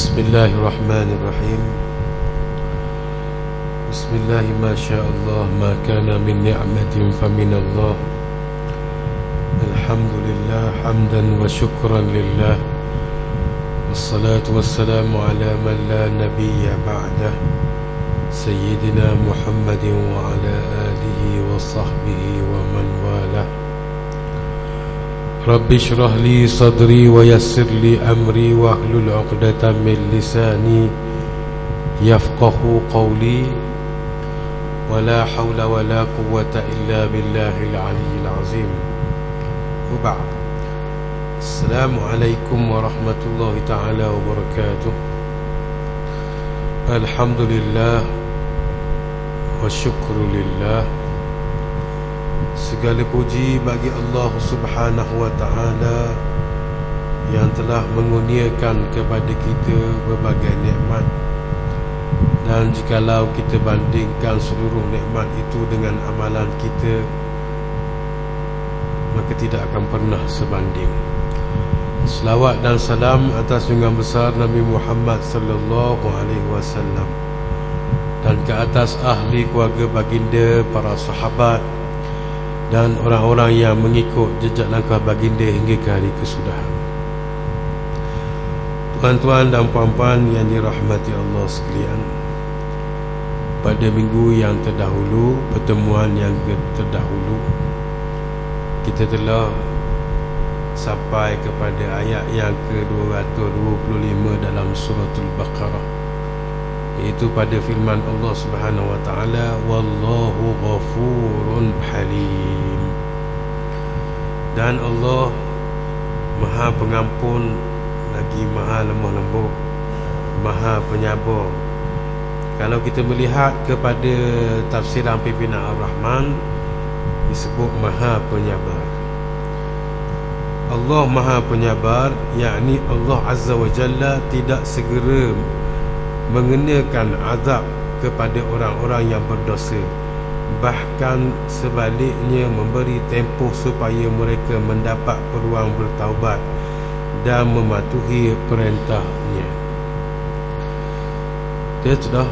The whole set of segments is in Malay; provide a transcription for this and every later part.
Bismillahirrahmanirrahim. Bismillah ma syaa Allah ma kana min ni'matin famin Allah. Alhamdulillah hamdan wa syukran lillah. Wassalatu wassalamu ala man la nabiyya ba'dah, Sayyidina Muhammadin wa ala alihi wa sahbihi wa man walah. Rabbi shrah li sadri wa yassir li amri wa hlul 'uqdatam min lisani yafqahu qawli. Wa la hawla wa la quwwata illa billahil aliyyil azim. Wa ba'd. Assalamualaikum warahmatullahi taala wabarakatuh. Alhamdulillah wa syukru lillah. Segala puji bagi Allah Subhanahu wa ta'ala yang telah mengurniakan kepada kita berbagai nikmat. Dan jikalau kita bandingkan seluruh nikmat itu dengan amalan kita, maka tidak akan pernah sebanding. Selawat dan salam atas junjungan besar Nabi Muhammad sallallahu alaihi wasallam, dan ke atas ahli keluarga baginda, para sahabat dan orang-orang yang mengikut jejak langkah baginda hingga ke hari kesudahan. Tuan-tuan dan puan-puan yang dirahmati Allah sekalian, pada minggu yang terdahulu, pertemuan yang terdahulu, kita telah sampai kepada ayat yang ke-225 dalam suratul Baqarah, iaitu pada firman Allah Subhanahu wa taala, wallahu ghafurun halim. Dan Allah Maha Pengampun lagi Maha Lemah Lembut, Maha Penyabar. Kalau kita melihat kepada tafsiran pimpinan Ar-Rahman, disebut Maha Penyabar. Allah Maha Penyabar, yakni Allah Azza wa Jalla tidak segera mengenakan azab kepada orang-orang yang berdosa, bahkan sebaliknya memberi tempoh supaya mereka mendapat peluang bertaubat dan mematuhi perintahnya. Dia sudah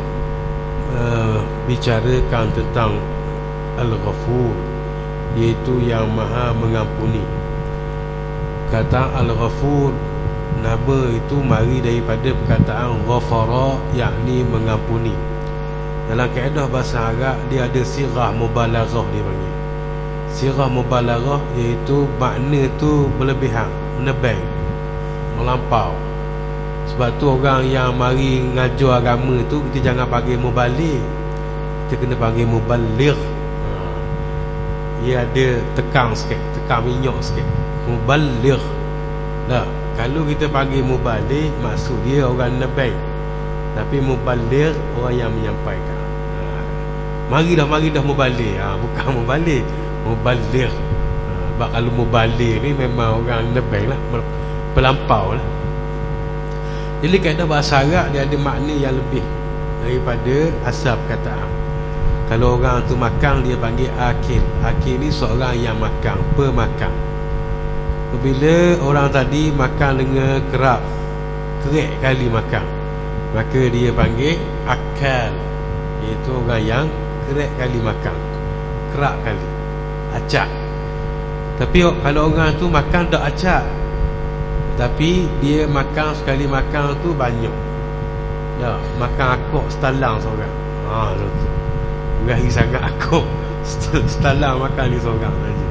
bicarakan tentang Al-Ghafur, iaitu yang Maha Mengampuni. Kata Al-Ghafur, nama itu mari daripada perkataan ghafara, yakni mengampuni. Dalam kaedah bahasa Arab, dia ada sirah mubalaghah, dia panggil sirah mubalaghah, iaitu makna tu berlebihan, menebang, melampau. Sebab tu orang yang mari ngajar agama tu, kita jangan panggil mubaligh, kita kena panggil mubaligh. Dia ada tekang sikit, tekang minyak sikit, mubaligh. Dah, kalau kita panggil mubaligh, maksud dia orang nebang. Tapi mubaligh orang yang menyampaikan. Mari dah mubaligh. Bukan mubaligh, mubaligh. Sebab kalau mubaligh ni memang orang nebang lah, pelampau lah. Jadi kaedah bahasa Arab dia ada makna yang lebih daripada asal perkataan. Kalau orang tu makan, dia panggil akil. Akil ni seorang yang makan, pemakan. Apabila orang tadi makan dengan kerap kali makan, maka dia panggil akal, iaitu orang yang kerap kali makan, kerap kali, acak. Tapi kalau orang tu makan tak acak, tapi dia makan sekali makan tu banyak, dah makan akok setalang seorang. Berahi sangat akok setalang makan dia seorang saja.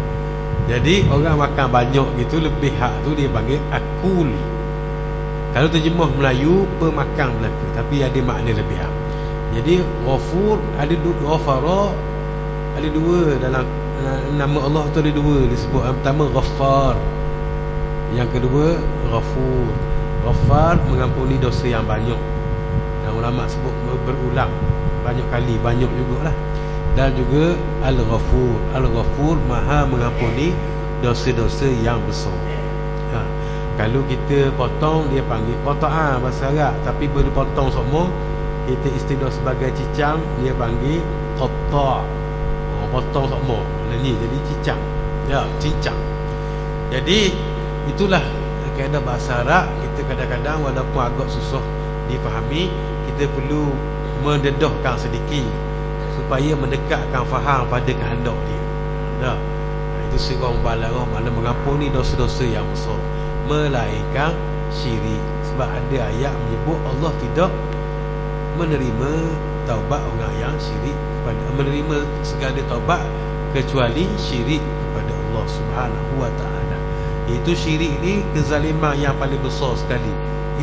Jadi orang makan banyak gitu, lebih hak tu dia panggil akul. Kalau terjemah Melayu, pemakan belaka, tapi ada makna lebih hak. Jadi ghafur ada dua, ghafara ada dua dalam nama Allah tu, ada dua disebut. Yang pertama Ghaffar, yang kedua Ghafur. Ghaffar mengampuni dosa yang banyak, dan ulama sebut berulang banyak kali, banyak jugalah. Dan juga Al-Ghafur, Al-Ghafur Maha mengampuni dosa-dosa yang besar. Kalau kita potong, dia panggil kotaan bahasa Arab, tapi bila potong semua, kita istilah sebagai cicang, dia panggil qata'. Potong semua ni jadi cicang. Cincang. Jadi itulah kaedah bahasa Arab. Kita kadang-kadang walaupun agak susah difahami, kita perlu mendedahkan sedikit supaya mendekatkan faham pada kehendak dia. Dah. Itu surah Mubalarah, mana mengampuni dosa-dosa yang besar, melainkan syirik. Sebab ada ayat menyebut Allah tidak menerima taubat orang yang syirik kepada, menerima segala taubat kecuali syirik kepada Allah Subhanahu wa taala. Itu syirik ni kezaliman yang paling besar sekali.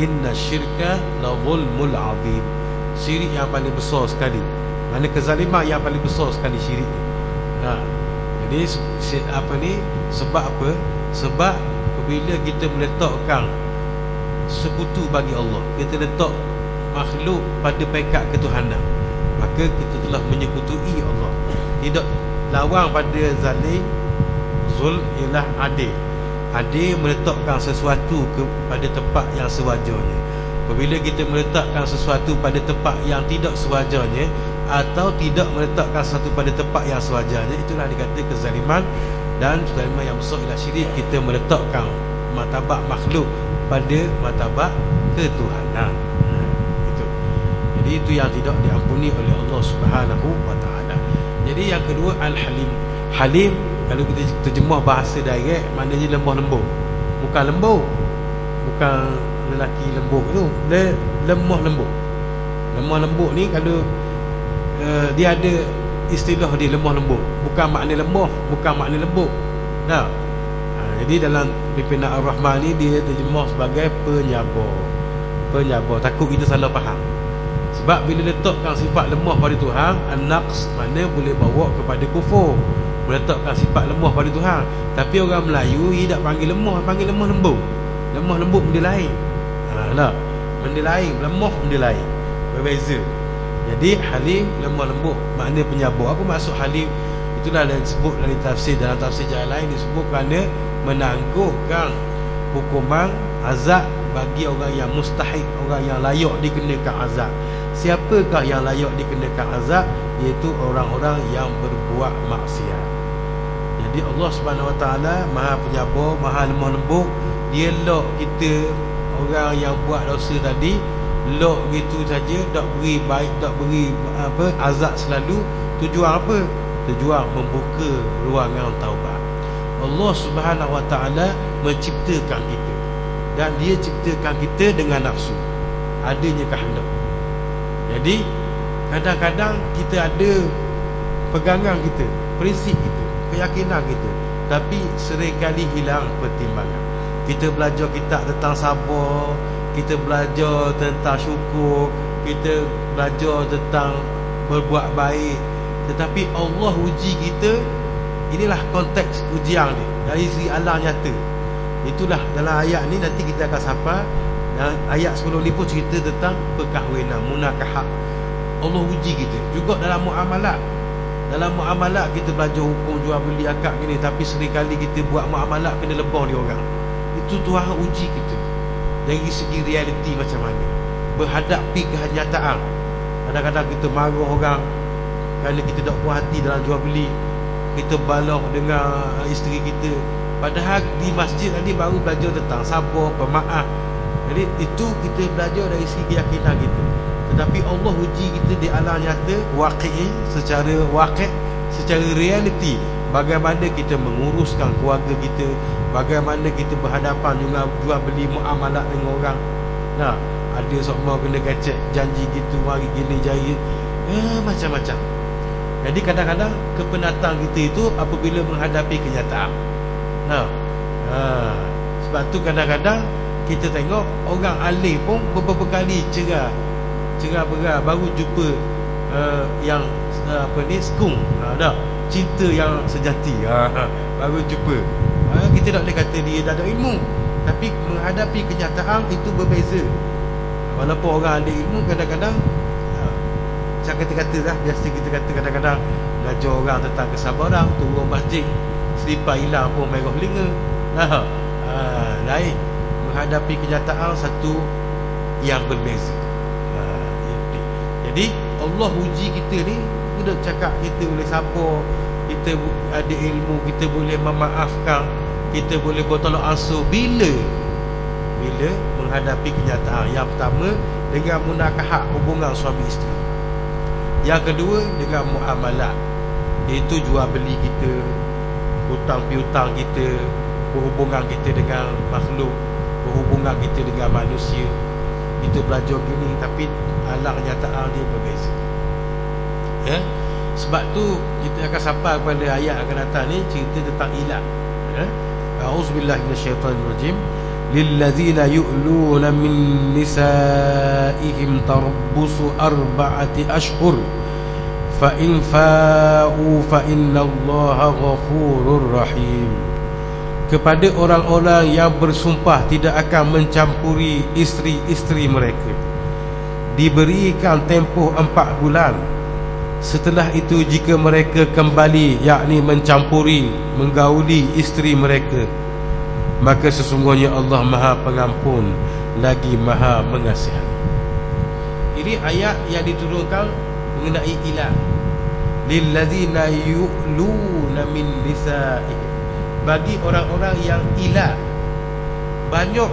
Inna syirka la zulmul azim. Syirik yang paling besar sekali. Mana kezaliman yang paling besar sekali syirik ni. Jadi apa ni? Sebab apa? Sebab apabila kita meletakkan sekutu bagi Allah, kita letak makhluk pada peringkat ketuhanan, maka kita telah menyekutui Allah. Tidak lawang pada zalim. Zul ialah adil. Adil meletakkan sesuatu pada tempat yang sewajarnya. Apabila kita meletakkan sesuatu pada tempat yang tidak sewajarnya, atau tidak meletakkan sesuatu pada tempat yang sewajarnya, itulah dikata kezaliman. Dan kezaliman yang besar ialah syirik. Kita meletakkan martabat makhluk pada martabat ketuhanan. Itu. Jadi itu yang tidak diampuni oleh Allah Subhanahu wa taala. Jadi yang kedua, Al-Halim. Halim kalau kita terjemah bahasa direct, maknanya lemah lembut. Bukan lembut, bukan lelaki lembut tu, lemah lembut. Lemah lembut ni kalau dia ada istilah dia, lemah lembut. Bukan makna lemah, bukan makna lembut. Nah, jadi dalam pimpinan Ar-Rahman ni dia terjemah sebagai penyabar. Penyabar, takut kita salah faham. Sebab bila letakkan sifat lemah pada Tuhan, an-naqs makna boleh bawa kepada kufur. Meletakkan sifat lemah pada Tuhan. Tapi orang Melayu dia tak panggil lemah, panggil lemah lembut. Lemah lembut benda lain. Lah, benda lain, lemah benda lain. Berbeza. Jadi Halim lemah lembut, makna penyabar. Apa maksud Halim? Itulah yang disebut dalam tafsir. Dalam tafsir jalan lain disebut kerana menangguhkan hukuman azab bagi orang yang mustahik, orang yang layak dikenakan azab. Siapakah yang layak dikenakan azab? Iaitu orang-orang yang berbuat maksiat. Jadi Allah Subhanahu Wa Taala Maha Penyabar, Maha lemah lembut. Dia lock kita orang yang buat dosa tadi, lock gitu saja, tak beri baik, tak beri apa azab selalu. Tujuan apa? Tujuan membuka ruangan taubat. Allah Subhanahu Wa Taala menciptakan kita, dan dia ciptakan kita dengan nafsu, adanya kehendak. Jadi kadang-kadang kita ada pegangan kita, prinsip kita, keyakinan kita, tapi seringkali hilang pertimbangan. Kita belajar kitab tentang sabar, kita belajar tentang syukur, kita belajar tentang berbuat baik, tetapi Allah uji kita. Inilah konteks ujian ni dari segi alam nyata. Itulah dalam ayat ni nanti kita akan sampai. Dan ayat sebelum ni pun cerita tentang perkahwinan, munakahah. Allah uji kita juga dalam muamalat. Dalam muamalat kita belajar hukum jual beli akad gini, tapi seringkali kita buat muamalat kena lebah dia orang. Itu Tuhan uji kita dari segi realiti macam mana, berhadapi kenyataan. Kadang-kadang kita marah orang kerana kita tak puas hati dalam jual beli, kita balah dengan isteri kita, padahal di masjid tadi baru belajar tentang sabar, pemaaf. Jadi itu kita belajar dari segi keyakinan kita. Tetapi Allah uji kita di alam nyata, waqi', secara waqi', secara realiti. Bagaimana kita menguruskan keluarga kita, bagaimana kita berhadapan dengan jual beli muamalat dengan orang. Nah, ada semua kena kacak janji gitu, mari gini jaya, macam-macam. Jadi kadang-kadang kepenatan kita itu apabila menghadapi kenyataan. Nah, sebab tu kadang-kadang kita tengok orang alim pun beberapa kali cerah berat baru jumpa yang apa ni, sekung, dah cinta yang sejati, baru jumpa. Kita tak boleh kata dia tak ada ilmu, tapi menghadapi kenyataan itu berbeza. Walaupun orang ada ilmu, kadang-kadang macam kata-kata lah, biasa kita kata kadang-kadang ngajar orang tentang kesabaran, turun masjid selipar hilang pun merah telinga. Lain menghadapi kenyataan satu yang berbeza. Jadi Allah uji kita ni, kita cakap kita boleh sabar, kita ada ilmu, kita boleh memaafkan, kita boleh bertolak ansur bila menghadapi kenyataan. Yang pertama, dengan munakahat hubungan suami isteri. Yang kedua, dengan muamalat, iaitu jual beli kita, hutang piutang kita, berhubungan kita dengan makhluk, berhubungan kita dengan manusia. Kita belajar gini, tapi alam kenyataan dia berbeza. Ya? Sebab tu kita akan sampai kepada ayat akan datang ni, cerita tentang ilah. Ya? A'udzubillahi minasyaitanirrajim. Lillazina yu'luna min nisaihim tarabbusu arba'ati ashhur fa in fa'u fa innallaha ghafurur rahim. Kepada orang-orang yang bersumpah tidak akan mencampuri isteri-isteri mereka, diberikan tempoh 4 bulan. Setelah itu jika mereka kembali, yakni mencampuri, menggauli isteri mereka, maka sesungguhnya Allah Maha Pengampun lagi Maha Mengasihani. Ini ayat yang diturunkan mengenai ilah. Lillazina yu'luna min nisa'ihim, bagi orang-orang yang ilah. Banyak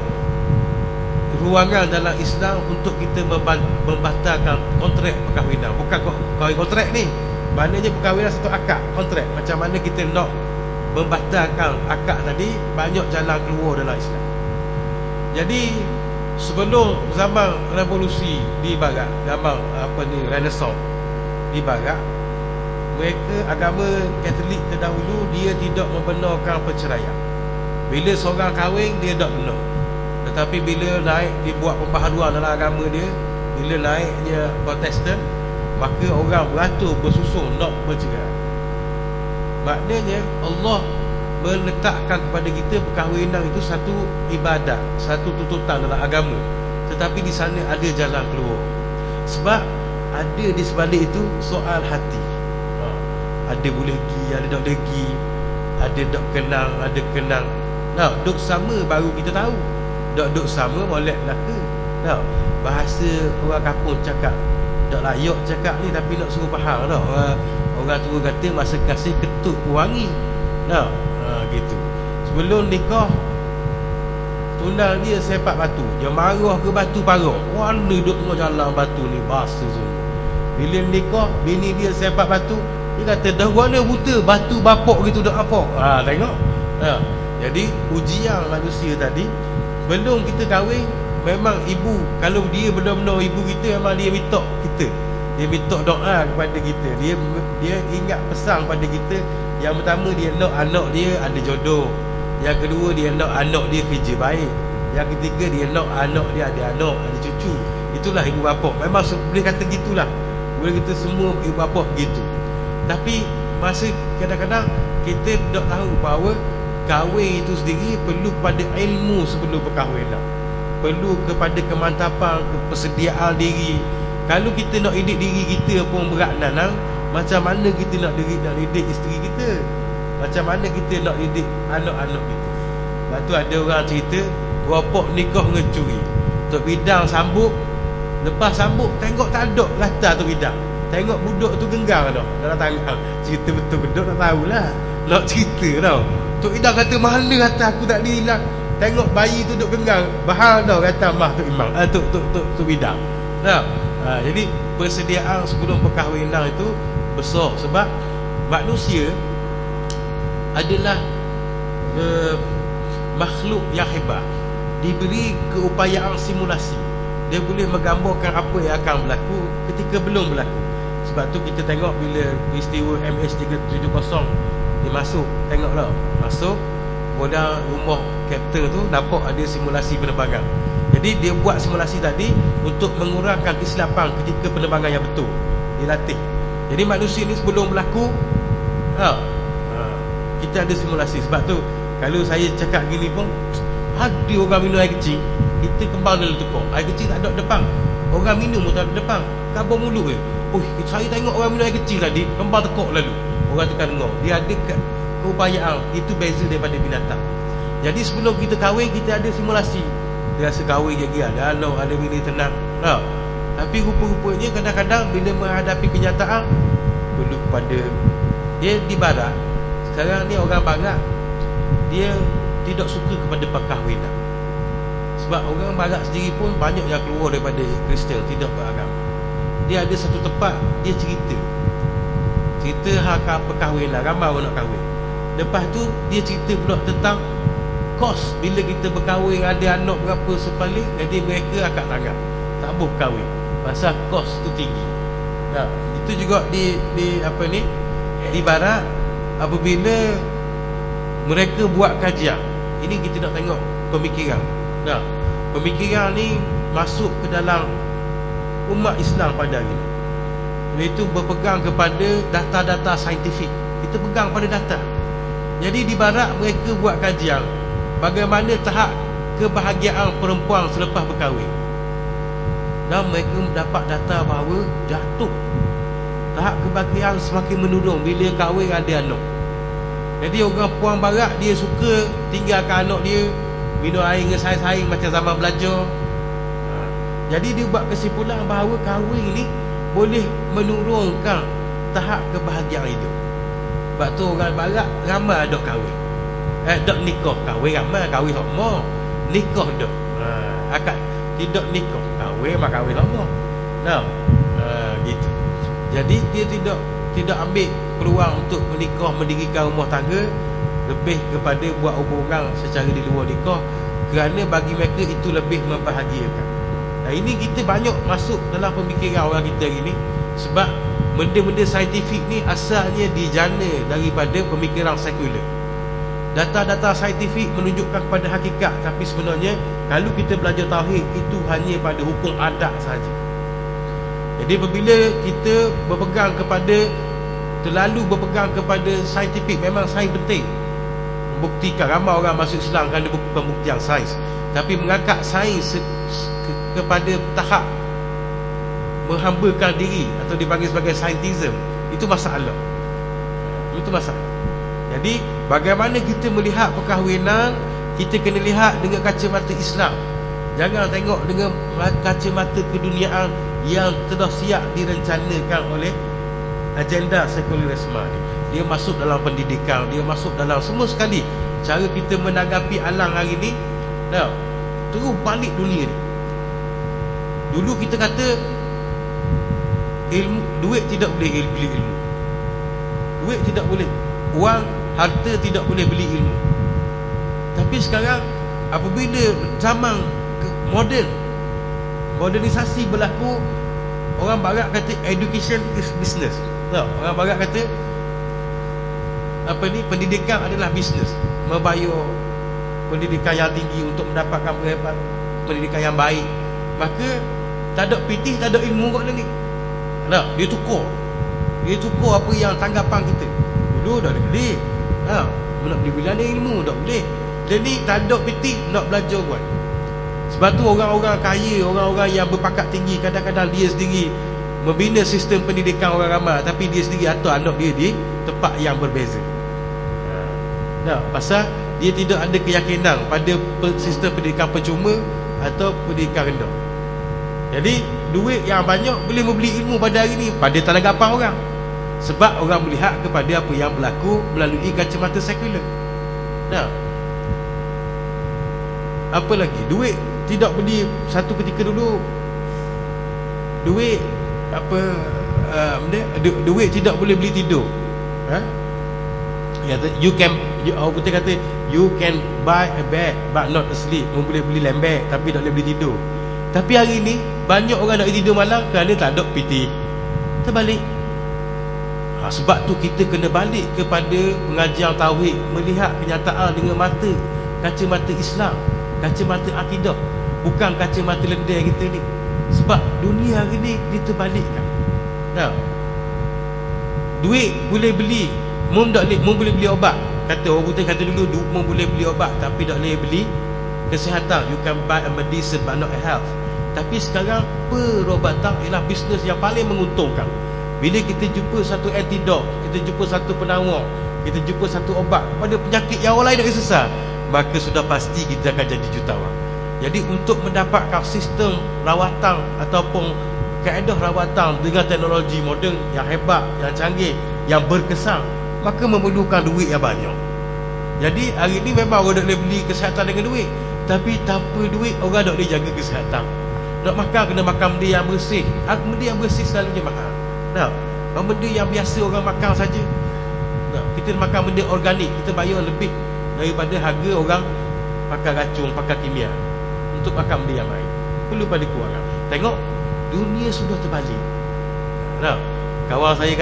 ruangan dalam Islam untuk kita membatalkan kontrak perkahwinan. Bukan kahwin kontrak ni, maknanya perkahwinan satu akad kontrak. Macam mana kita nak membatalkan akad tadi, banyak jalan keluar dalam Islam. Jadi sebelum zaman revolusi di barat, zaman Renaissance di barat, mereka agama Katolik terdahulu dia tidak membenarkan perceraian. Bila seorang kahwin dia tak benar. Tetapi bila naik dibuat pembaharuan dalam agama dia, bila naiknya Protestan, maka orang beratur bersusun nak bercerai. Maknanya Allah meletakkan kepada kita perkahwinan itu satu ibadat, satu tuntutan dalam agama. Tetapi di sana ada jalan keluar. Sebab ada di sebalik itu soal hati. Ada boleh pergi, ada tak boleh pergi, ada tak kenang, ada kenang. Nah, duk sama baru kita tahu. Duk sama molek belaka. Nah, bahasa orang kampung cakap, tak layak cakap ni tapi nak suruh faham tau. Orang tua kata masa kasih ketut wangi. Nah, gitu. Sebelum nikah, tunang dia sepak batu. Dia marah ke batu parah. Mana duduk tengah jalan batu ni bahasa semua. Bila nikah, bini dia sepak batu, dia kata dah guna buta batu bapok gitu dah apa. Tengok. Jadi ujian manusia tadi, belum kita kahwin, memang ibu, kalau dia benar-benar ibu kita, memang dia minta kita, dia minta doa kepada kita. Dia ingat pesan pada kita. Yang pertama, dia nak anak dia ada jodoh. Yang kedua, dia nak anak dia kerja baik. Yang ketiga, dia nak anak dia ada anak, ada cucu. Itulah ibu bapa. Memang boleh kata gitulah. Boleh kita semua ibu bapa begitu. Tapi masa kadang-kadang kita tak tahu bahawa kahwin itu sendiri perlu kepada ilmu sebelum berkahwinan. Perlu kepada kemantapan, persediaan diri. Kalau kita nak didik diri kita pun berat nanang, macam mana kita nak didik isteri kita? Macam mana kita nak didik anak-anak kita? Lepas tu ada orang cerita, bapak nikah ngecuri, Tok Bidang sambut. Lepas sambut, tengok tak ada rata Tok Bidang. Tengok budak tu genggang dah dalam tangan. Cerita betul budak tak tahulah. Nak cerita tau. Tok Bidang kata mana rata aku tak hilang. Tengok bayi tu duk genggang. Bahal dah kata mah Tok Imam. Tok Bidang. Nah, jadi persediaan sebelum perkahwinan itu besar. Sebab manusia adalah makhluk yang hebat, diberi keupayaan simulasi. Dia boleh menggambarkan apa yang akan berlaku ketika belum berlaku. Sebab tu kita tengok bila peristiwa MH370 dia masuk, tengoklah masuk bola rumah kapten tu, nampak ada simulasi penerbangan. Jadi dia buat simulasi tadi untuk mengurangkan kesilapan ketika penerbangan yang betul. Dia latih. Jadi manusia ni sebelum berlaku, kita ada simulasi. Sebab tu kalau saya cakap gini pun, ada orang minum air kecil, kita kembang dalam tekuk. Air kecil tak ada depan, orang minum pun tak ada depan, kabur mulut je. Saya tengok orang minum air kecil tadi, kembang tekuk lalu. Orang tu kan dengar, dia ada keupayaan. Itu beza daripada binatang. Jadi sebelum kita kahwin, kita ada simulasi. Dia rasa kahwin lagi ada anak, ada bini tenang. Tapi rupa-rupanya kadang-kadang bila menghadapi kenyataan, perlu kepada dia di barat. Sekarang ni orang barat, dia tidak suka kepada perkahwinan. Sebab Sebab orang barat sendiri pun banyak yang keluar daripada Kristian, tidak beragama. Dia ada satu tempat, dia cerita hak perkahwinan, ramai orang nak kahwin. Lepas tu dia cerita pula tentang kos bila kita berkahwin, ada anak berapa sepalik. Jadi mereka akak tangan tak boleh kahwin pasal kos tu tinggi. Nah, itu juga di apa ni, di barat apabila mereka buat kajian. Ini kita nak tengok pemikiran. Nah, pemikiran ni masuk ke dalam umat Islam pada hari ini, iaitu berpegang kepada data-data saintifik. Kita pegang pada data. Jadi di barat mereka buat kajian bagaimana tahap kebahagiaan perempuan selepas berkahwin, dan mereka dapat data bahawa jatuh tahap kebahagiaan semakin menurun bila kahwin ada anak. Jadi orang puan barat dia suka tinggalkan anak dia minum air dengan saing-saing macam zaman belajar. Jadi dia buat kesimpulan bahawa kahwin ni boleh menurunkan tahap kebahagiaan hidup. Sebab tu orang barat ramai dok kahwin, dok nikah. Kahwin ramai, kahwin hokmo, nikah dok. Akak tidak nikah, kahwin mah kahwin hokmo. Nah, gitu. Jadi dia tidak ambil peluang untuk menikah, mendirikan rumah tangga, lebih kepada buat hubungan secara di luar nikah, kerana bagi mereka itu lebih membahagiakan. Nah, ini kita banyak masuk dalam pemikiran orang kita hari ni. Sebab benda-benda saintifik ni asalnya dijana daripada pemikiran sekular. Data-data saintifik menunjukkan kepada hakikat, tapi sebenarnya kalau kita belajar tauhid, itu hanya pada hukum adat saja. Jadi apabila kita terlalu berpegang kepada saintifik, memang sains penting, membuktikan. Ramai orang masuk Islam kerana pembuktian sains, tapi mengangkat sains kepada tahap menghambakan diri atau dipanggil sebagai scientism, itu masalah. Jadi bagaimana kita melihat perkahwinan, kita kena lihat dengan kacamata Islam. Jangan tengok dengan kacamata keduniaan yang telah siap direncanakan oleh agenda sekularisme ni. Dia masuk dalam pendidikan, dia masuk dalam semua sekali. Cara kita menanggapi alam hari ni, terus balik dunia ni. Dulu kita kata duit tidak boleh beli ilmu. Duit tidak boleh, wang, harta tidak boleh beli ilmu. Tapi sekarang apabila zaman modernisasi berlaku, orang barat kata education is business. Orang barat kata pendidikan adalah bisnes. Membayar pendidikan yang tinggi untuk mendapatkan pendidikan yang baik, maka tak ada pitih, tak ada ilmu kat ni. Dia tukar apa yang tanggapan kita. Dulu dah boleh, nak beli bila ada ilmu tak boleh. Jadi tak ada pitih nak belajar buat. Sebab tu orang-orang kaya, orang-orang yang berpangkat tinggi, kadang-kadang dia sendiri membina sistem pendidikan orang ramai, tapi dia sendiri atau anak dia di tempat yang berbeza. Pasal dia tidak ada keyakinan pada sistem pendidikan percuma atau pendidikan rendah. Jadi duit yang banyak boleh membeli ilmu pada hari ni pada tanggapan orang. Sebab orang melihat kepada apa yang berlaku melalui kacamata sekular. Apa lagi? Duit tidak beli. Satu ketika dulu duit duit tidak boleh beli tidur. Orang putih kata you can buy a bed but not a sleep. Boleh beli lembek tapi tak boleh beli tidur. Tapi hari ni banyak orang nak tidur malam kerana tak ada PT. Terbalik. Sebab tu kita kena balik kepada pengajian tauhid, melihat kenyataan dengan kacamata Islam, kacamata akidah, bukan kacamata lendir kita ni. Sebab dunia hari ni diterbalikkan. Duit boleh beli, boleh beli obat. Kata orang putih kata dulu, boleh beli obat tapi tak boleh beli kesihatan. You can buy a medicine but not a health. Tapi sekarang perubatan ialah bisnes yang paling menguntungkan. Bila kita jumpa satu antidot, kita jumpa satu penawar, kita jumpa satu obat pada penyakit yang orang lain dah sesat, maka sudah pasti kita akan jadi jutawan. Jadi untuk mendapatkan sistem rawatan ataupun kaedah rawatan dengan teknologi moden yang hebat, yang canggih, yang berkesan, maka memerlukan duit yang banyak. Jadi hari ni memang orang boleh beli kesihatan dengan duit, Tapi tanpa duit orang dok dia jaga kesihatan. Nak makan kena makan benda yang bersih. Benda yang bersih selalunya mahal. Nah, benda yang biasa orang makan saja. Nah, kita makan benda organik, kita bayar lebih daripada harga orang pakai racun, pakai kimia untuk makan benda yang lain. Perlu pada kewangan. Tengok, dunia sudah terbalik. Nah, kawan saya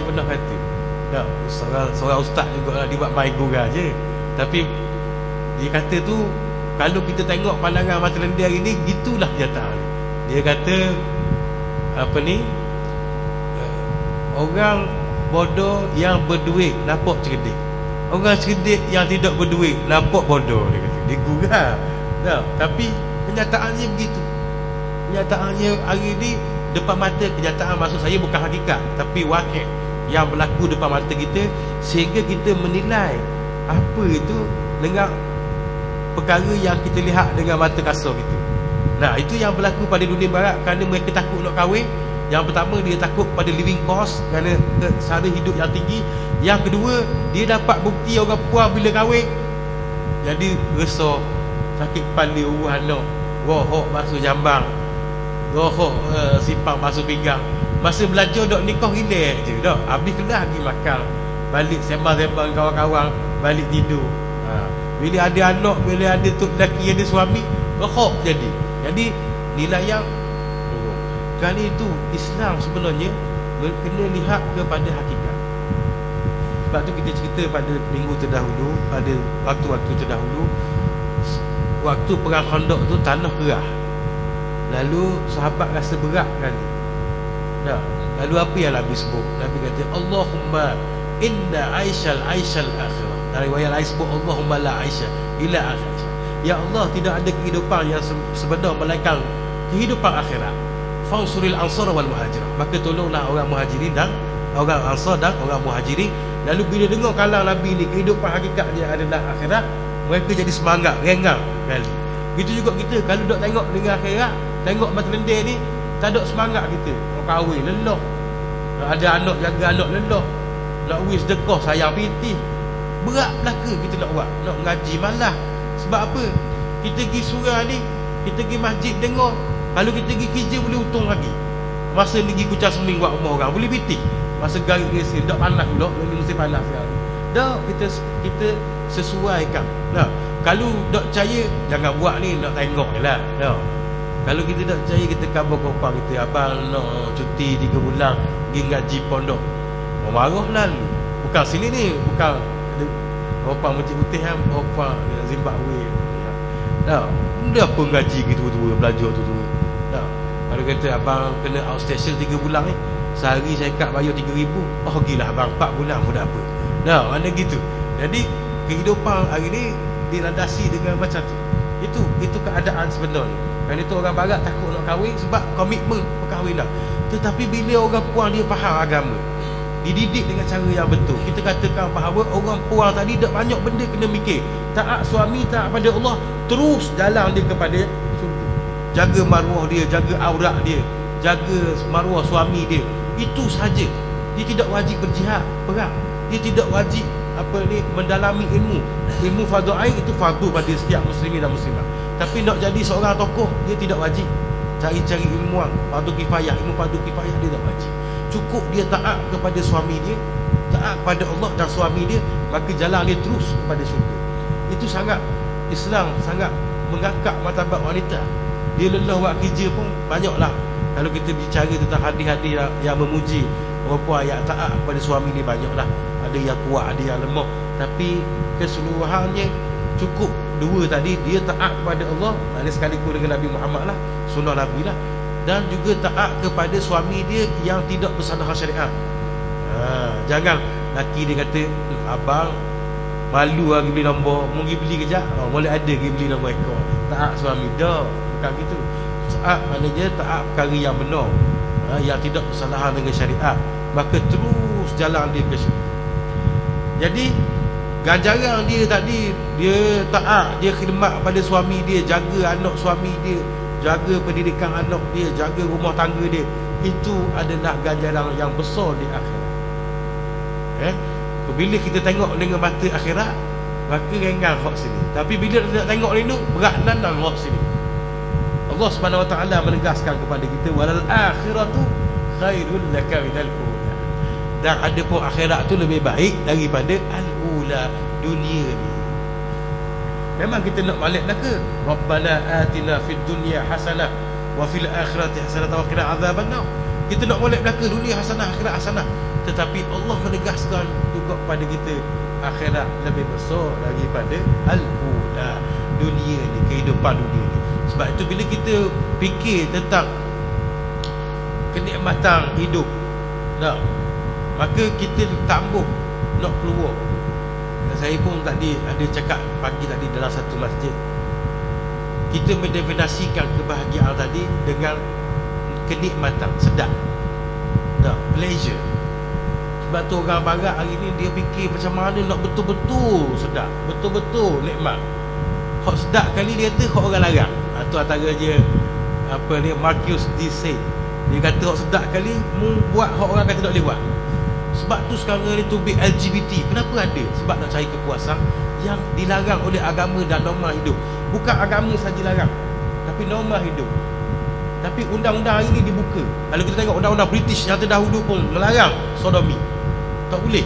pernah kata, nah, seorang ustaz juga lah, dia buat main gurau je. Tapi dia kata tu, kalau kita tengok pandangan mata lendir hari ni, gitulah kenyataan. Dia kata orang bodoh yang berduit nampak cerdik, orang cerdik yang tidak berduit nampak bodoh. Dia kata, dia gurau. Nah, tapi kenyataannya begitu. Kenyataannya hari ni depan mata, kenyataan maksud saya bukan hakikat, tapi wakil yang berlaku depan mata kita, sehingga kita menilai apa itu dengan perkara yang kita lihat dengan mata kasar kita. Nah, itu yang berlaku pada dunia barat, kerana mereka takut nak kahwin. Yang pertama, dia takut pada living cost, kerana sara hidup yang tinggi. Yang kedua, dia dapat bukti orang puan bila kahwin, jadi resah, sakit kepala, uruh anak, rohok basuh jambang, rohok simpang basuh pinggang. Masa belajar dok nikah relax je dok, habis kelas pergi makan, balik sembang-sembang kawan-kawan, balik tidur. Bila ada anak, bila ada tok lelaki, ada suami, rohok jadi nilai yang kali itu Islam sebenarnya kena lihat kepada hakikat. Sebab tu kita cerita pada minggu terdahulu, pada waktu-waktu terdahulu, waktu perang Khandaq tu tanah kerah, lalu sahabat rasa berat kali. Nah, lalu apa yang Nabi sebut? Nabi kata, Allahumma inna aishal akhirah. Dari riwayat lain sebut, Allahumma la aisha ila akhirah. Ya Allah, tidak ada kehidupan yang sebenar melainkan kehidupan akhirat. Fansuril ansar wal muhajirin. Maka tolonglah orang muhajirin dan orang ansar dan orang muhajirin. Lalu bila dengar kalam Nabi ni, kehidupan hakikatnya adalah akhirat, mereka jadi semangat, rengang kali. Begitu juga kita, kalau dok tengok dengan akhirat, tengok mata lendir ni, tak ada semangat kita. Orang kahwin lelah, ada anak jaga anak lelah, nak wis sedekah sayang piti, berat belaka kita nak buat, nak mengaji malah. Sebab apa? Kita pergi surau ni, kita pergi masjid dengar, kalau kita pergi kerja boleh untung lagi. Masa ni pergi kucang seming buat rumah orang, boleh piti. Masa garik resin, dak panas pula, lalu mesti panas sekarang. Dak kita sesuaikan. Nah, kalau dak percaya, jangan buat ni, nak tengok je lah. Nah, kalau kita tak percaya, kita khabar kompang kita, abang nak cuti 3 bulan pergi ngaji pondok, marah lalu. Bukan sini ni, bukan orang Masjid Putih kan, orang Zimbabwe. Nah, benda apa gaji gitu tua, belajar tu. Nah, kalau kata abang kena outstation 3 bulan ni, sehari saya kat bayar 3,000, oh gila abang 4 bulan pun dah apa. Nah, mana gitu. Jadi kehidupan hari ni dilandasi dengan macam tu. Itu keadaan sebenarnya. Dan itu orang barat takut nak kahwin sebab komitmen perkahwinan. Tetapi bila orang puan dia faham agama, dididik dengan cara yang betul, kita katakan bahawa orang puan tadi tak banyak benda kena mikir. Taat suami, taat pada Allah, terus jalan dia kepada surga. Jaga maruah dia, jaga aurat dia, jaga maruah suami dia. Itu saja. Dia tidak wajib berjihad, perang. Dia tidak wajib mendalami ilmu fardu ain, itu fardu pada setiap muslimin dan muslimah. Tapi nak jadi seorang tokoh, dia tidak wajib cari-cari ilmuwan fardu kifayah. Ilmu fardu kifayah dia tak wajib. Cukup dia taat kepada suami dia, taat kepada Allah dan suami dia, maka jalan dia terus kepada syurga. Itu sangat Islam sangat mengangkat martabat wanita. Dia lelah buat kerja pun banyaklah. Kalau kita bicara tentang hadis-hadis yang memuji perempuan yang taat kepada suami ni, banyaklah. Ada yang kuat, ada yang lemah. Tapi keseluruhannya cukup dua tadi. Dia taat kepada Allah, ada sekalipun dengan Nabi Muhammad lah, sunnah Nabi lah. Dan juga taat kepada suami dia yang tidak bersalahan syariat. Jangan laki dia kata, abang malu lagi beli nombor, mau pergi beli kejap, boleh ada pergi beli nombor ekor. Taat suami dah, bukan gitu. Taat maknanya taat perkara yang benar, yang tidak bersalahan dengan syariat, maka terus jalan dia ke syurga. Jadi ganjaran dia tadi, dia taat, dia khidmat pada suami dia, jaga anak suami dia, jaga pendidikan anak dia, jaga rumah tangga dia. Itu adalah ganjaran yang besar di akhirat. Bila kita tengok dengan mata akhirat, maka ringan hak sini. Tapi bila nak tengok ni tu berat nandang hak sini. Allah Subhanahu Wa Taala menegaskan kepada kita walal akhiratu khairul laka minal ula. Dan ada pun akhirat tu lebih baik daripada al-ula, dunia ni. Memang kita nak balik dah ke Rabbana atina fid dunya hasanah wa fil akhirati hasanah wa qina azabannar. Kita nak balik dah ke dunia hasanah, akhirat hasanah. Tetapi Allah menegaskan juga kepada kita akhirat lebih besar daripada al-ula, dunia ni, kehidupan dunia ni. Sebab itu bila kita fikir tentang kenikmatan hidup, tak, maka kita tambah nak keluar. Dan saya pun tadi ada cakap pagi tadi dalam satu masjid, kita mendefinisikan kebahagiaan tadi dengan kenikmatan, sedap, tak, pleasure. Sebab tu orang barat hari ni dia fikir macam mana nak betul-betul sedap, betul-betul nikmat. Hak sedap kali dia kata hak orang larang. Itu antaranya apa ni, Marcus D. Sade. Dia kata hak sedap kali buat hak orang kata tak boleh buat. Sebab tu sekarang ni tu LGBT. Kenapa ada? Sebab nak cari kepuasan yang dilarang oleh agama dan norma hidup. Bukan agama saja larang, tapi norma hidup. Tapi undang-undang hari ni dibuka. Kalau kita tengok undang-undang British yang terdahulu pun melarang sodomi. Tak boleh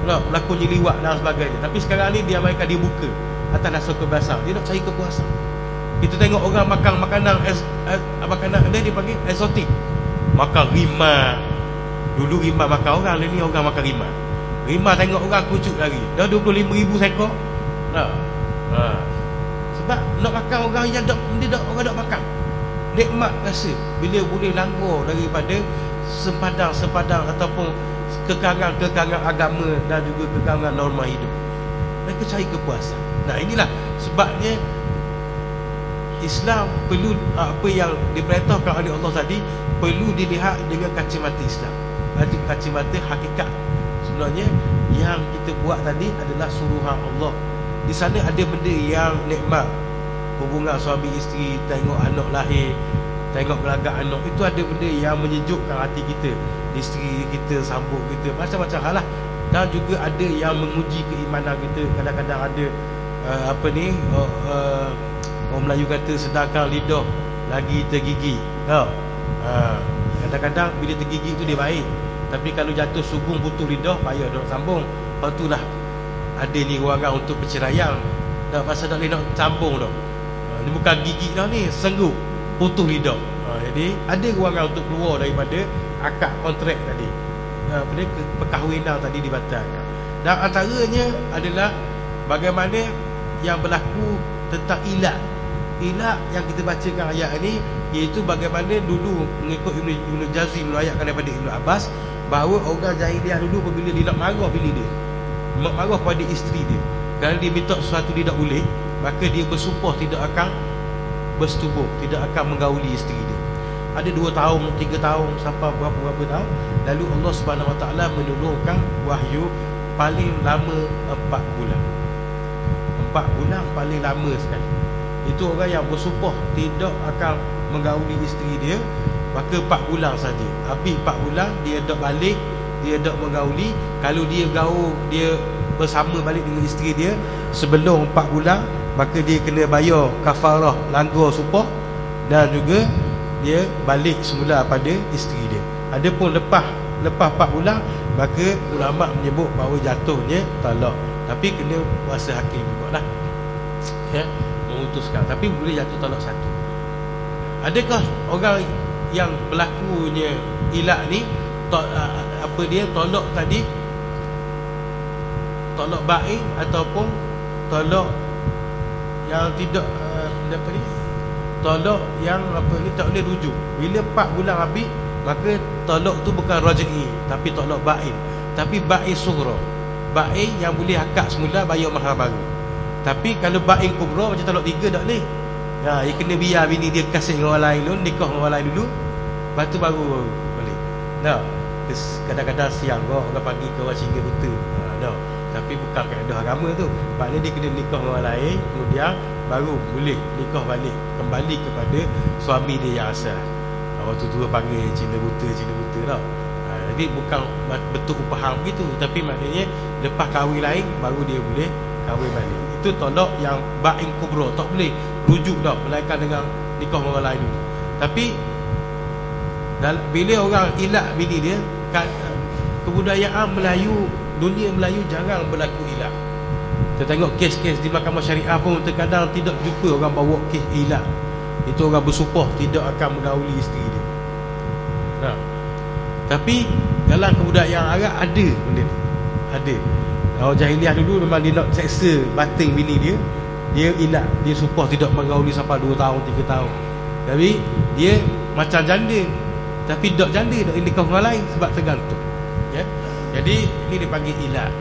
berlakon liwat dan sebagainya. Tapi sekarang ni di Amerika dibuka atas dasar kebiasaan. Dia nak cari kepuasan. Kita tengok orang makan makanan makanan dia dipanggil eksotik. Makan rimah. Dulu rimah makan orang, ni orang makan rimah. Rimah tengok orang kucuk lagi. Dah 25,000 sekor. Nah. Sebab nak makan orang yang orang tak makan. Nikmat rasa bila boleh langgar daripada sempadan ataupun kekangan agama dan juga kekangan norma hidup. Mereka cari kepuasan. Nah, inilah sebabnya Islam perlu, apa yang diperintahkan oleh Allah tadi perlu dilihat dengan kacamata Islam, kacamata hakikat. Sebenarnya yang kita buat tadi adalah suruhan Allah. Di sana ada benda yang nikmat, hubungan suami isteri, tengok anak lahir, tengok belagak anak, itu ada benda yang menyejukkan hati kita. Isteri kita sambut kita, macam-macam hal lah. Dan juga ada yang menguji keimanan kita. Kadang-kadang ada orang Melayu kata sedangkan lidah lagi tergigit. Kadang-kadang bila tergigit tu dia baik, tapi kalau jatuh sugung putus lidah, payah nak sambung. Lepas tu lah ada ni ruangan untuk perceraian. Dah pasal tak boleh nak sambung dah. Ni bukan gigit dah ni, senggup putus lidah. Jadi ada ruangan untuk keluar daripada akad kontrak tadi. Perkahwinan tadi dibatalkan. Dan antaranya adalah bagaimana yang berlaku tentang ilat. Ilat yang kita bacakan ayat ini, iaitu bagaimana dulu mengikut Ibn Jazzi meriwayatkan daripada Ibn Abbas bahawa orang jahiliah dulu apabila dia nak marah bini dia, marah pada isteri dia, kalau dia minta sesuatu dia tak boleh, maka dia bersumpah tidak akan bersetubuh, tidak akan menggauli isteri dia. Ada 2 tahun, 3 tahun, sampai berapa tahun. Lalu Allah Subhanahu Wa Taala menurunkan wahyu paling lama 4 bulan. 4 bulan paling lama sekali. Itu orang yang bersumpah tidak akan menggauli isteri dia, maka 4 bulan saja. Habis 4 bulan dia dak balik, dia dak menggauli. Kalau dia gaul, dia bersama balik dengan isteri dia sebelum 4 bulan, maka dia kena bayar kafarah langgar sumpah, dan juga dia balik semula pada isteri dia. Adapun lepas 4 bulan, maka ulama menyebut bahawa jatuhnya talak. Tapi kena kuasa hakim jugalah, ya, memutuskan. Tapi boleh jatuh talak satu. Adakah orang yang berlakunya ilat ni tolak tadi, tolak baik ataupun tolak yang tidak tolak yang tak boleh rujuk? Bila 4 bulan habis, maka tolak tu bukan raj'i, tapi tolak baik. Tapi baik sughra, baik yang boleh akad semula, bayar mahar baru. Tapi kalau baik kubra macam tolak 3 tak boleh. Dia kena biar bini dia kasih dengan orang lain dulu, nikah dengan orang lain dulu, lepas tu baru boleh. Kadang-kadang siang orang panggil ke orang singa buta. Tapi bukan kaedah agama tu. Maknanya dia kena nikah dengan orang lain, kemudian baru boleh nikah balik, kembali kepada suami dia yang asal. Waktu tu panggil Cina buta tau. Jadi bukan betul faham begitu, tapi maknanya lepas kahwin lain baru dia boleh kahwin balik. Itu tolak yang ba'in kubra, tak boleh rujuk dah melainkan dengan nikah orang lain dulu. Tapi bila orang ilak bini dia, kebudayaan Melayu, dunia Melayu jarang berlaku ilak. Kita tengok kes-kes di mahkamah syariah pun terkadang tidak jumpa orang bawa kes ilak. Itu orang bersumpah tidak akan menggauli isteri dia. Nah, tapi dalam kebudayaan Arab ada benda ni. Ada. Orang jahiliah dulu memang dia nak seksa batin bini dia, dia ilak, dia sumpah tidak menggauli sampai 2 tahun, 3 tahun. Tapi dia macam janda, tapi tak janda, nak nikah orang lain sebab tergantung. Ya. Jadi ini dipanggil ilak.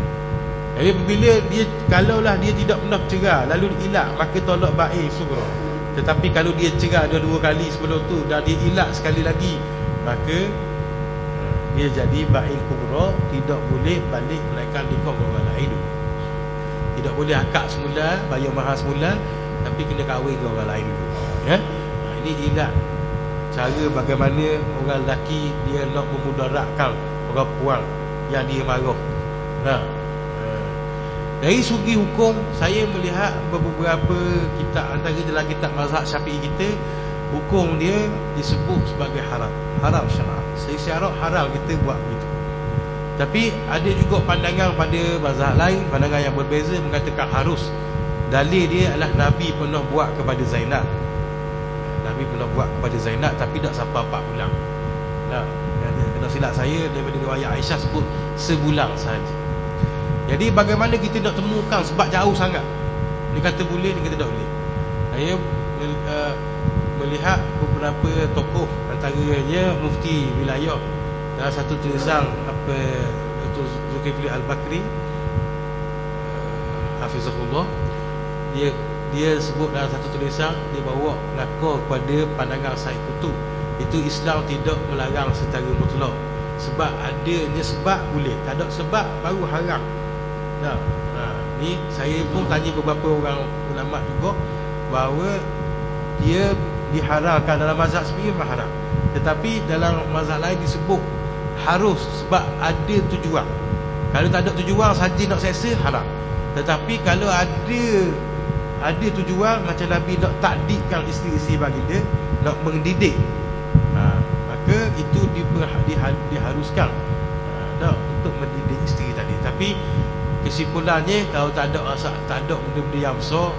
Jadi bila dia, kalaulah dia tidak pernah cerai lalu ilak, maka tolak ba'in sughra. Tetapi kalau dia cerai 2 kali sebelum tu dan dia ilak sekali lagi, maka dia jadi ba'in kubra, tidak boleh balik melainkan nikah dengan orang lain dulu. Tidak boleh akad semula, bayar mahar semula, tapi kena kahwin dengan orang lain dulu. Ya. Ini ilak. Cara bagaimana orang lelaki dia nak memudaratkan orang puan yang dia marah. Dari segi hukum, saya melihat beberapa kitab, antara dalam kitab mazhab Syafi'i kita, hukum dia disebut sebagai haram. Haram syarak. Secara haram kita buat begitu. Tapi ada juga pandangan pada mazhab lain, pandangan yang berbeza, mengatakan harus. Dalil dia adalah Nabi pernah buat kepada Zainab. Nabi pernah buat kepada Zainab, tapi tak sampai 4 bulan. Kena silap saya, daripada riwayat Aisyah sebut sebulan sahaja. Jadi bagaimana kita nak temukan, sebab jauh sangat. Dia kata boleh, dia kata tak boleh. Saya melihat beberapa tokoh, antaranya mufti wilayah, dalam satu tulisan Dr. Zulkifli Al-Bakri, Hafizahullah, dia sebut dalam satu tulisan, dia bawa nakal kepada pandangan Said Qutb. Itu Islam tidak melarang secara mutlak. Sebab adanya sebab boleh, tak ada sebab baru haram. Ni saya pun tanya beberapa orang ulama juga, bahawa dia diharamkan dalam mazhab sendiri memang haram, tetapi dalam mazhab lain disebut harus sebab ada tujuan. Kalau tak ada tujuan saja nak seksa, haram. Tetapi kalau ada tujuan, macam Nabi nak takdikkan isteri-isteri baginda, nak mendidik, maka itu diharuskan untuk mendidik isteri tadi. Tapi kesimpulannya, kalau tak ada benda-benda yang besar,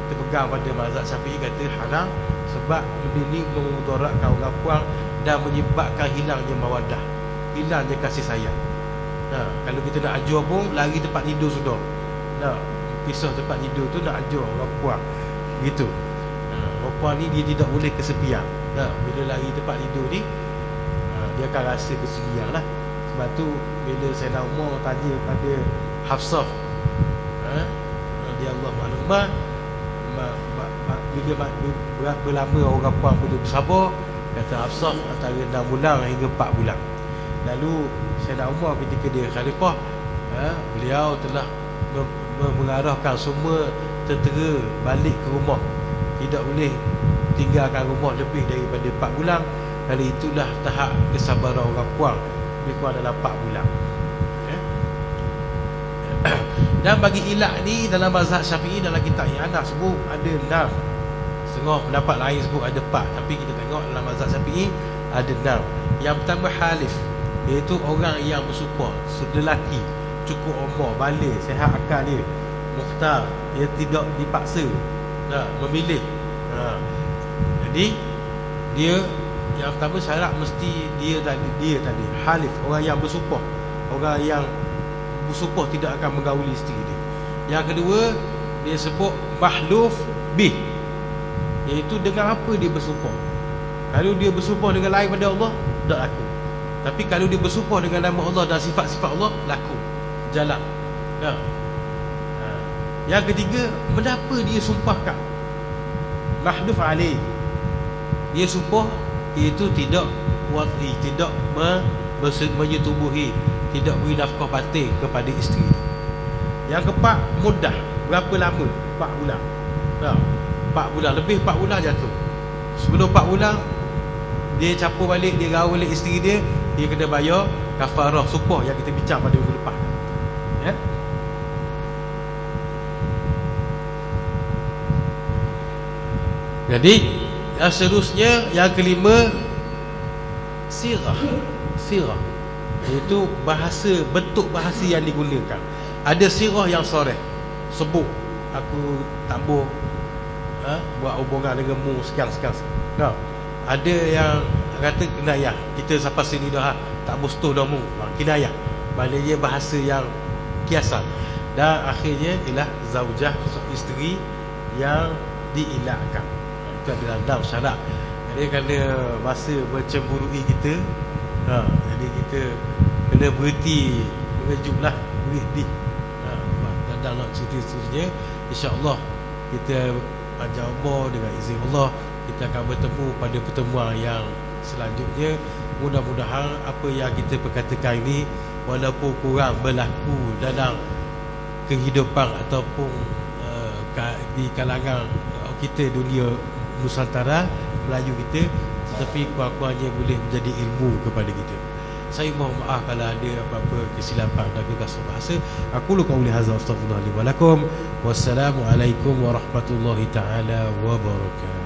terpegang pada mazhab Syafi'i kata haram, sebab benda ni memudaratkan orang puan dan menyebabkan hilangnya mawaddah, hilangnya kasih sayang. Kalau kita nak ajar pun lari tempat tidur sudah. Pisah tempat tidur tu nak ajar orang puan gitu. Orang puan ni dia tidak boleh kesepian. Bila lari tempat tidur ni, dia akan rasa kesepian lah. Sebab tu bila Sayyidina Umar tanya pada Hafsah radhiyallahu anha, berapa lama orang puan boleh bersabar? Kata Hafsah, antara 6 bulan hingga 4 bulan. Lalu Sayyidina Umar ketika dia khalifah, beliau telah mengarahkan semua tentera balik ke rumah, tidak boleh tinggalkan rumah lebih daripada 4 bulan. Kali itulah tahap kesabaran orang puan, lebih kurang dalam 4 bulan. Dan bagi ilak ni dalam mazhab Syafi'i, dalam kitab I'anah sebut ada 6. Setengah pendapat lain sebut ada 4. Tapi kita tengok dalam mazhab Syafi'i ada 6. Yang pertama halif, iaitu orang yang bersumpah, lelaki cukup umur, balik, sihat akal dia, mukhtar, dia tidak dipaksa memilih. Jadi dia yang pertama syarat mesti dia tadi halif, orang yang bersumpah, orang yang bersumpah tidak akan menggauli isteri dia. Yang kedua dia sebut mahluf bih, iaitu dengan apa dia bersumpah. Kalau dia bersumpah dengan lain pada Allah, tak laku. Tapi kalau dia bersumpah dengan nama Allah dan sifat-sifat Allah, laku, jalan. Yang ketiga, mengapa dia sumpahkan? Mahduf alaih, dia sumpah iaitu tidak wad'i, tidak menyetubuhi, tidak beri nafkah batin kepada isteri. Yang keempat, mudah, berapa lama? 4 bulan. 4 bulan, lebih 4 bulan jatuh. Sebelum 4 bulan dia campur balik, dia gaul balik isteri dia, dia kena bayar kafarah sumpah yang kita bincang pada minggu lepas. Jadi yang seterusnya, yang kelima, sirah. Sirah iaitu bahasa, bentuk bahasa yang digunakan. Ada sirah yang soreh, sebut aku tak boleh buat hubungan dengan mu sekian-sekian. Nah, ada yang kata kinayah, kita sampai sini dah tak bostoh dah mu, kinayah. Maknanya bahasa yang kiasan. Dan akhirnya ialah zaujah, isteri yang diilahkan. Itu adalah dalam syarak. Jadi kerana masa mencemburui kita, jadi kita kena berhenti mengejutlah, berhenti. Dan nak cerita-ceritanya, insya-Allah kita panjang umur dengan izin Allah, kita akan bertemu pada pertemuan yang selanjutnya. Mudah-mudahan apa yang kita perkatakan ini, walaupun kurang berlaku dalam kehidupan ataupun di kalangan kita dunia Nusantara Melayu kita, tetapi kurang-kurangnya boleh menjadi ilmu kepada kita. Saya mohon maaf kalau ada apa-apa kesilapan dan kekasar bahasa. Aku luka uli hazal, astaghfirullahaladzim wa lakum. Wassalamualaikum warahmatullahi ta'ala wabarakatuh.